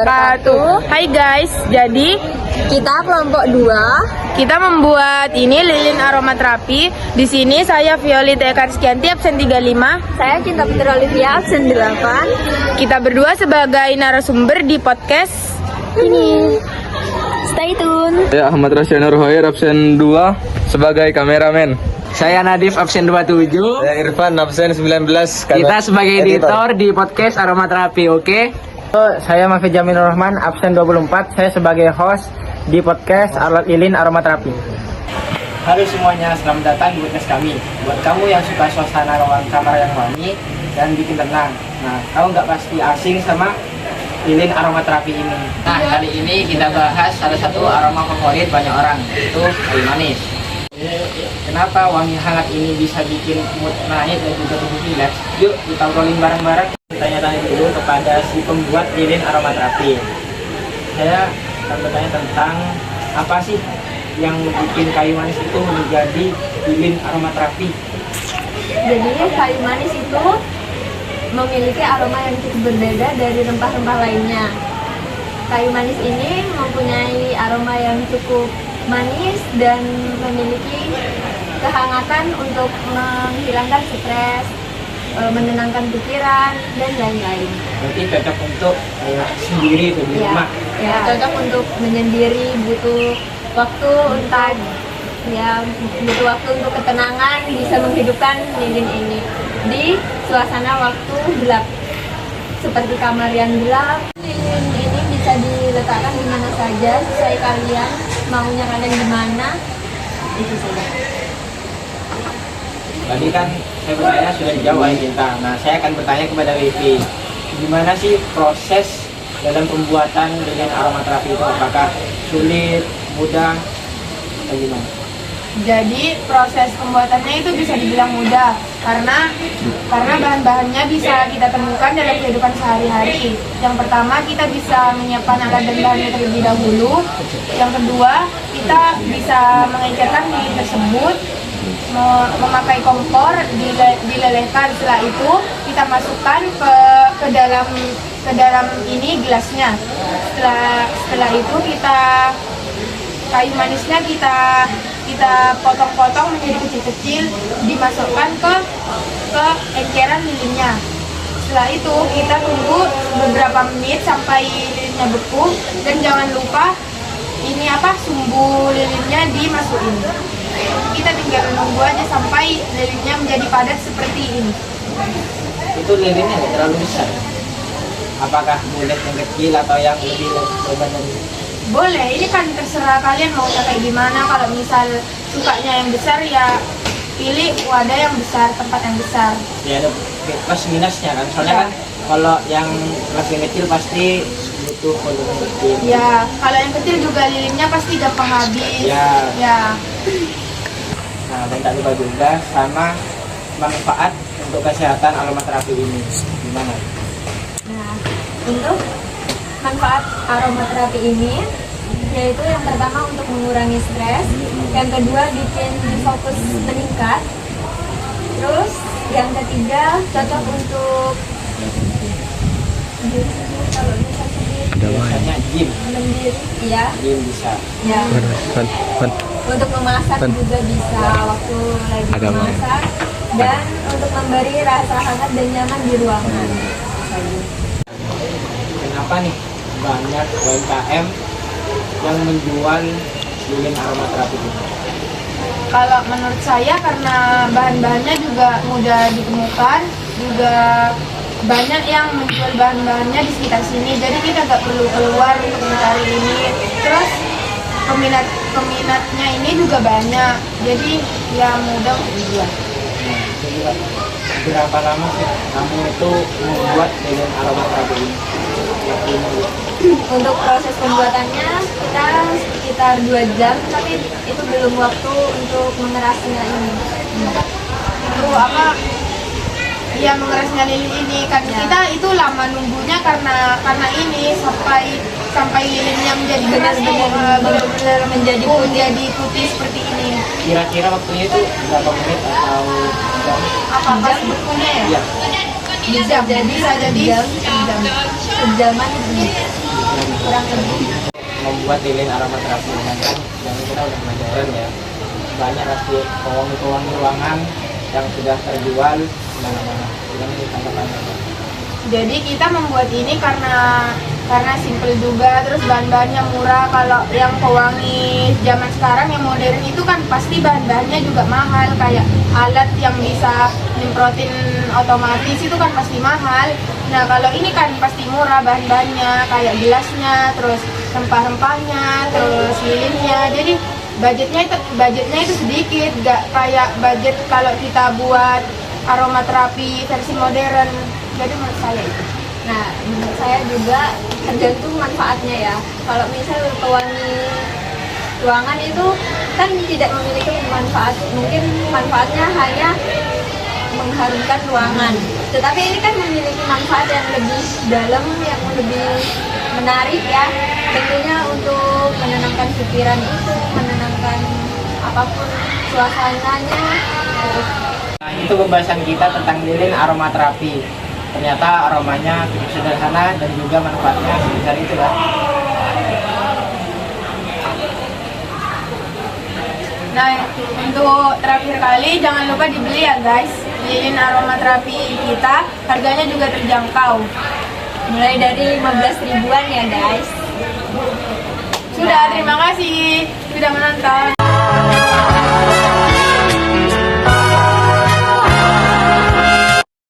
wabarakatuh. Hai guys, jadi Kita kelompok 2. kita membuat ini lilin aromaterapi. Di sini saya Violita Ekarskianti absen 35. Saya Cinta Putri Olivia absen 8. Kita berdua sebagai narasumber di podcast Ini. Stay tune. Saya Ahmad Rasya Nurhoir absen 2 sebagai kameramen. Saya Nadif absen 27. Saya Irfan absen 19. Kita sebagai editor di podcast Aromaterapi, oke? Saya Mahfud Jamil Rahman absen 24. Saya sebagai host di podcast Alat Lilin Aromaterapi. Halo semuanya, selamat datang di podcast kami. Buat kamu yang suka suasana ruang kamar yang wangi dan bikin tenang. Nah, kamu nggak pasti asing sama lilin aromaterapi ini. Nah, kali ini kita bahas salah satu aroma favorit banyak orang, yaitu kayu manis. Kenapa wangi hangat ini bisa bikin mood naik dan juga tubuh rileks? Yuk kita rolling bareng-bareng. Tanya-tanya dulu kepada si pembuat lilin aromaterapi. Saya akan bertanya tentang apa sih yang bikin kayu manis itu menjadi lilin aromaterapi. Jadi kayu manis itu memiliki aroma yang cukup berbeda dari rempah-rempah lainnya. Kayu manis ini mempunyai aroma yang cukup manis dan memiliki kehangatan untuk menghilangkan stres, menenangkan pikiran dan lain-lain. Berarti cocok untuk sendiri itu di rumah. Ya, cocok untuk menyendiri, butuh waktu butuh waktu untuk ketenangan, bisa menghidupkan lilin ini di suasana waktu gelap seperti kamar yang gelap. Lilin ini bisa diletakkan di mana saja sesuai kalian, maunya kalian di mana, itu saja. Tadi kan saya bertanya sudah dijawab oleh Cinta. Nah, saya akan bertanya kepada Vivi. Gimana sih proses dalam pembuatan lilin aromaterapi itu? Apakah sulit, mudah, atau gimana? Jadi proses pembuatannya itu bisa dibilang mudah karena bahan-bahannya bisa kita temukan dalam kehidupan sehari-hari. Yang pertama, kita bisa menyiapkan alat dan bahannya terlebih dahulu. Yang kedua, kita bisa mengecerkan lilin tersebut, memakai kompor, dilelehkan. Setelah itu kita masukkan ke dalam ini gelasnya. Setelah itu kayu manisnya kita potong-potong menjadi kecil-kecil, dimasukkan ke enceran lilinnya. Setelah itu kita tunggu beberapa menit sampai lilinnya beku, dan jangan lupa sumbu lilinnya dimasukin. Kita tinggal menunggu aja sampai lilinnya menjadi padat seperti ini. Itu lilinnya nggak terlalu besar. Apakah bulat yang kecil atau yang lebih lebar dari itu? Boleh, ini kan terserah kalian mau kayak gimana. Kalau misal sukanya yang besar, ya pilih wadah yang besar, tempat yang besar. Ya ada plus minusnya kan. Soalnya kan kalau yang lebih kecil pasti butuh volume kecil. Ya, kalau yang kecil juga lilinnya pasti gampang habis. Ya. Nah, dan tak lupa juga sama manfaat untuk kesehatan aromaterapi ini. Gimana? Nah, untuk manfaat aromaterapi ini yaitu yang pertama untuk mengurangi stres, yang kedua bikin fokus meningkat, terus yang ketiga cocok untuk biasanya gym ya, bisa. ya. Untuk memasak juga bisa waktu lagi memasak, dan untuk memberi rasa hangat dan nyaman di ruangan. Kenapa nih banyak UMKM yang menjual lilin aromaterapi ini? Kalau menurut saya karena bahan-bahannya juga mudah ditemukan, juga banyak yang menjual bahan-bahannya di sekitar sini, jadi kita nggak perlu keluar untuk mencari ini. Terus peminatnya ini juga banyak, jadi ya mudah untuk dijual. Jadi berapa lama sih kamu itu membuat lilin aromaterapi ini? Untuk proses pembuatannya kita sekitar 2 jam, tapi itu belum waktu untuk mengerasnya ini. Itu ya mengerasnya lilin ini kan Ya. kita itu lama nunggunya karena ini sampai lilinnya menjadi benar-benar menjadi putih seperti ini. Kira-kira waktunya itu berapa menit atau jam? Apa pas bekunya ya? Iya. Bisa jadi Bisa jadi sejam, sejam. sejaman itu. kurang lebih. Membuat lilin aromaterapi kan yang kita udah pelajaran ya. Banyak pasti pewangi-pewangi ruangan yang sudah terjual mana-mana. Ini tanggapannya. Jadi kita membuat ini karena simple juga, terus bahan-bahannya murah. Kalau yang pewangi zaman sekarang yang modern itu kan pasti bahan-bahannya juga mahal, kayak alat yang bisa nyemprotin otomatis itu kan pasti mahal. Nah kalau ini kan pasti murah bahan-bahannya, kayak gelasnya, terus rempah-rempahnya, terus lilinnya. Jadi budgetnya itu sedikit, gak kayak budget kalau kita buat aromaterapi versi modern. Jadi menurut saya itu. Nah, menurut saya juga tergantung manfaatnya ya. Kalau misal pewangi ruangan itu kan tidak memiliki manfaat, mungkin manfaatnya hanya mengharumkan ruangan. Tetapi ini kan memiliki manfaat yang lebih dalam, yang lebih menarik ya. Tentunya untuk menenangkan pikiran itu, menenangkan apapun suasananya. Nah, itu pembahasan kita tentang lilin aromaterapi. Ternyata aromanya sederhana dan juga manfaatnya sebesar itu lah. Nah untuk terakhir kali jangan lupa dibeli ya guys. Lilin aromaterapi kita harganya juga terjangkau. Mulai dari 15 ribuan ya guys. Sudah, terima kasih sudah menonton.